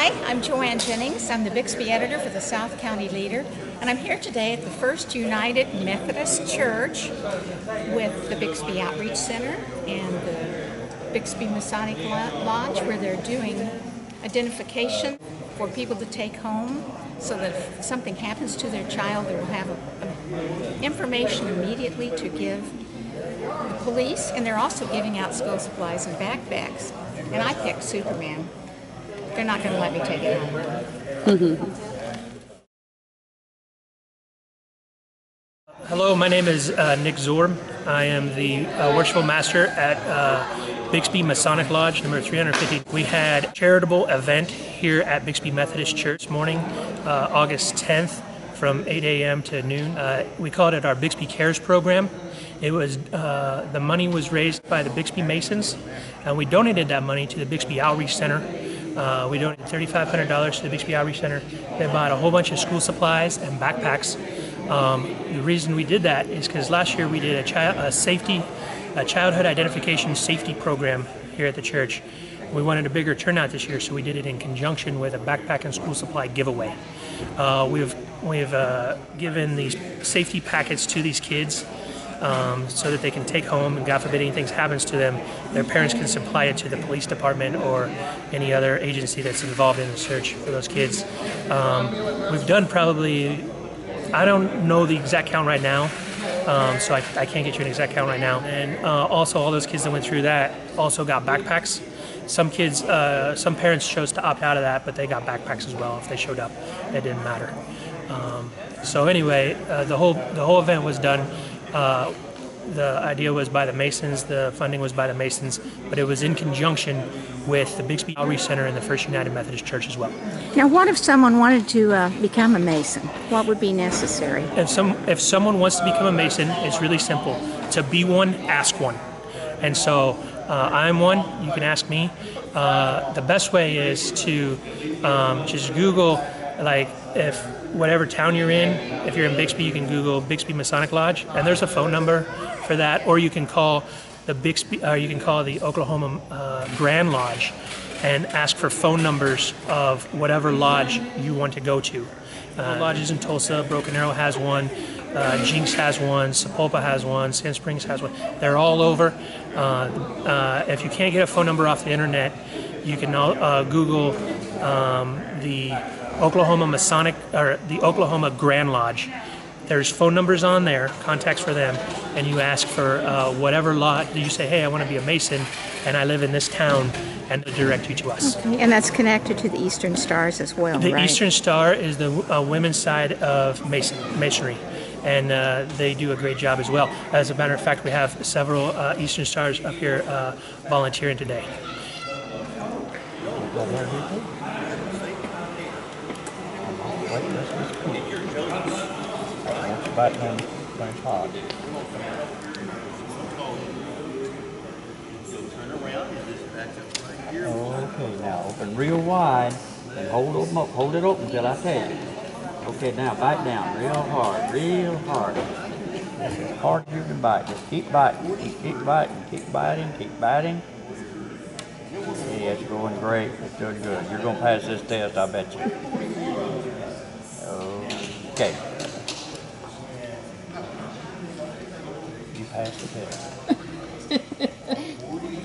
Hi, I'm Joanne Jennings. I'm the Bixby editor for the South County Leader, and I'm here today at the First United Methodist Church with the Bixby Outreach Center and the Bixby Masonic Lodge, where they're doing identification for people to take home so that if something happens to their child, they will have information immediately to give the police, and they're also giving out school supplies and backpacks. And I picked Superman. They're not going to let me take it home. Hello, my name is Nick Zorb. I am the worshipful master at Bixby Masonic Lodge, number 350. We had a charitable event here at Bixby Methodist Church this morning, August 10th, from 8 a.m. to noon. We called it our Bixby Cares program. It was the money was raised by the Bixby Masons, and we donated that money to the Bixby Outreach Center. We donated $3,500 to the Bixby Outreach Center. They bought a whole bunch of school supplies and backpacks. The reason we did that is because last year we did a childhood identification safety program here at the church. We wanted a bigger turnout this year, so we did it in conjunction with a backpack and school supply giveaway. We've given these safety packets to these kids so that they can take home, and God forbid anything happens to them, their parents can supply it to the police department or any other agency that's involved in the search for those kids. We've done probably, I don't know the exact count right now, so I can't get you an exact count right now. And also all those kids that went through that also got backpacks. Some kids, some parents chose to opt out of that, but they got backpacks as well if they showed up. It didn't matter. So anyway, the whole event was done. The idea was by the Masons, the funding was by the Masons, but it was in conjunction with the Bixby Outreach Center and the First United Methodist Church as well. Now, what if someone wanted to become a Mason? What would be necessary? If someone wants to become a Mason, it's really simple. To be one, ask one. And so I'm one, you can ask me. The best way is to just Google, like, if whatever town you're in, if you're in Bixby, you can Google Bixby Masonic Lodge, and there's a phone number for that, or you can call the Oklahoma Grand Lodge and ask for phone numbers of whatever lodge you want to go to. Lodges in Tulsa, Broken Arrow has one, Jinx has one, Sapulpa has one, Sand Springs has one. They're all over. If you can't get a phone number off the internet, you can Google the Oklahoma Masonic, or the Oklahoma Grand Lodge. There's phone numbers on there, contacts for them, and you ask for whatever lodge. You say, hey, I want to be a Mason, and I live in this town, and they'll direct you to us. Okay. And that's connected to the Eastern Stars as well, The right? Eastern Star is the women's side of Masonry, and they do a great job as well. As a matter of fact, we have several Eastern Stars up here volunteering today. Hot. Okay, now open real wide and hold it open till I tell you. Okay, now bite down real hard, real hard. As hard as you can bite. Just keep biting, keep biting, keep biting, keep biting. Yeah, it's going great. It's doing good. You're going to pass this test, I bet you. Okay. You passed the test.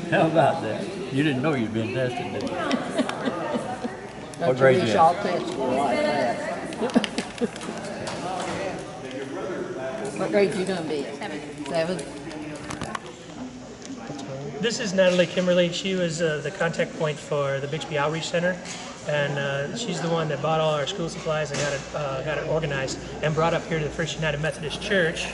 How about that? You didn't know you'd been tested, did you? What grade you have? What grade you going to be? 7. This is Natalie Kimberly. She was the contact point for the Bixby Outreach Center, and she's the one that bought all our school supplies and got it organized and brought up here to the First United Methodist Church.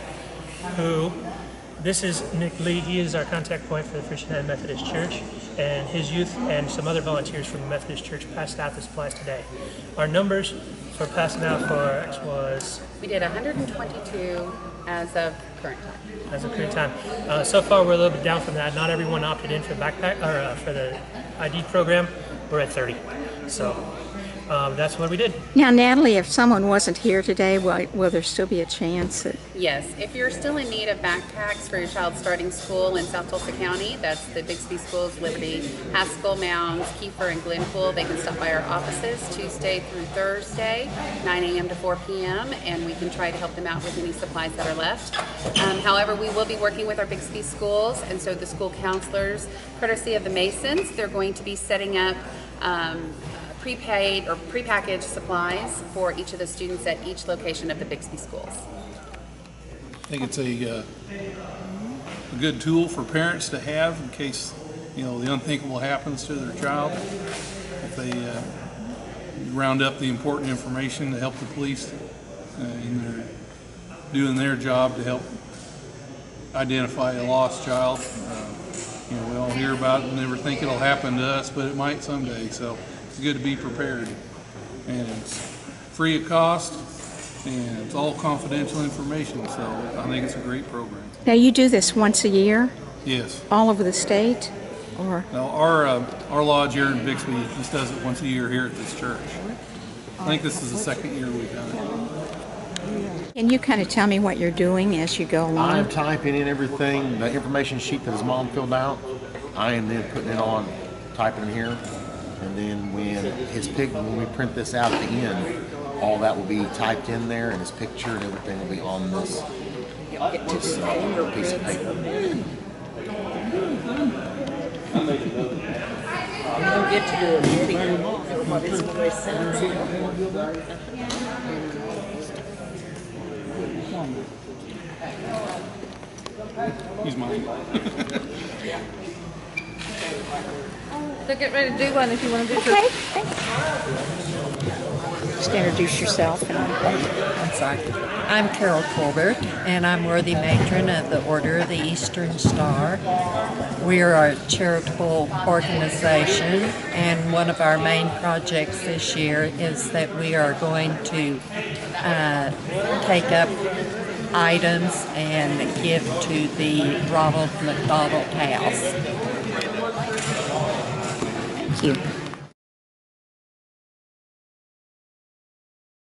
This is Nick Lee. He is our contact point for the First United Methodist Church, and his youth and some other volunteers from the Methodist Church passed out the supplies today. Our numbers for passing out for was... We did 122 as of current time. As of current time. So far we're a little bit down from that. Not everyone opted in for backpack or for the ID program. We're at 30. So that's what we did. Now, Natalie, if someone wasn't here today, will there still be a chance that... Yes, if you're still in need of backpacks for your child starting school in South Tulsa County, that's the Bixby Schools, Liberty, Haskell, Mounds, Kiefer, and Glenpool. They can stop by our offices Tuesday through Thursday, 9 a.m. to 4 p.m., and we can try to help them out with any supplies that are left. However, we will be working with our Bixby schools, and so the school counselors, courtesy of the Masons, they're going to be setting up prepaid or prepackaged supplies for each of the students at each location of the Bixby schools. I think it's a good tool for parents to have in case, you know, the unthinkable happens to their child. If they round up the important information to help the police in their doing their job to help identify a lost child. You know, we all hear about it and never think it'll happen to us, but it might someday. So it's good to be prepared, and it's free of cost, and it's all confidential information. So I think it's a great program. Now, you do this once a year, Yes. all over the state, or... Now our lodge here in Bixby just does it once a year here at this church. I think this is the second year we've done it. Can you kind of tell me what you're doing as you go along? I'm typing in everything, the information sheet that his mom filled out. I am then putting it on, typing in here, and then when we print this out at the end, all that will be typed in there, and his picture and everything will be on this piece of paper. You don't get to do a video of what his voice sounds like. He's mine. So get ready to do one if you want to do Okay, just introduce yourself. I'm sorry. I'm Carol Colbert, and I'm worthy matron of the Order of the Eastern Star. We are a charitable organization, and one of our main projects this year is that we are going to take up items and give to the Ronald McDonald House. Thank you.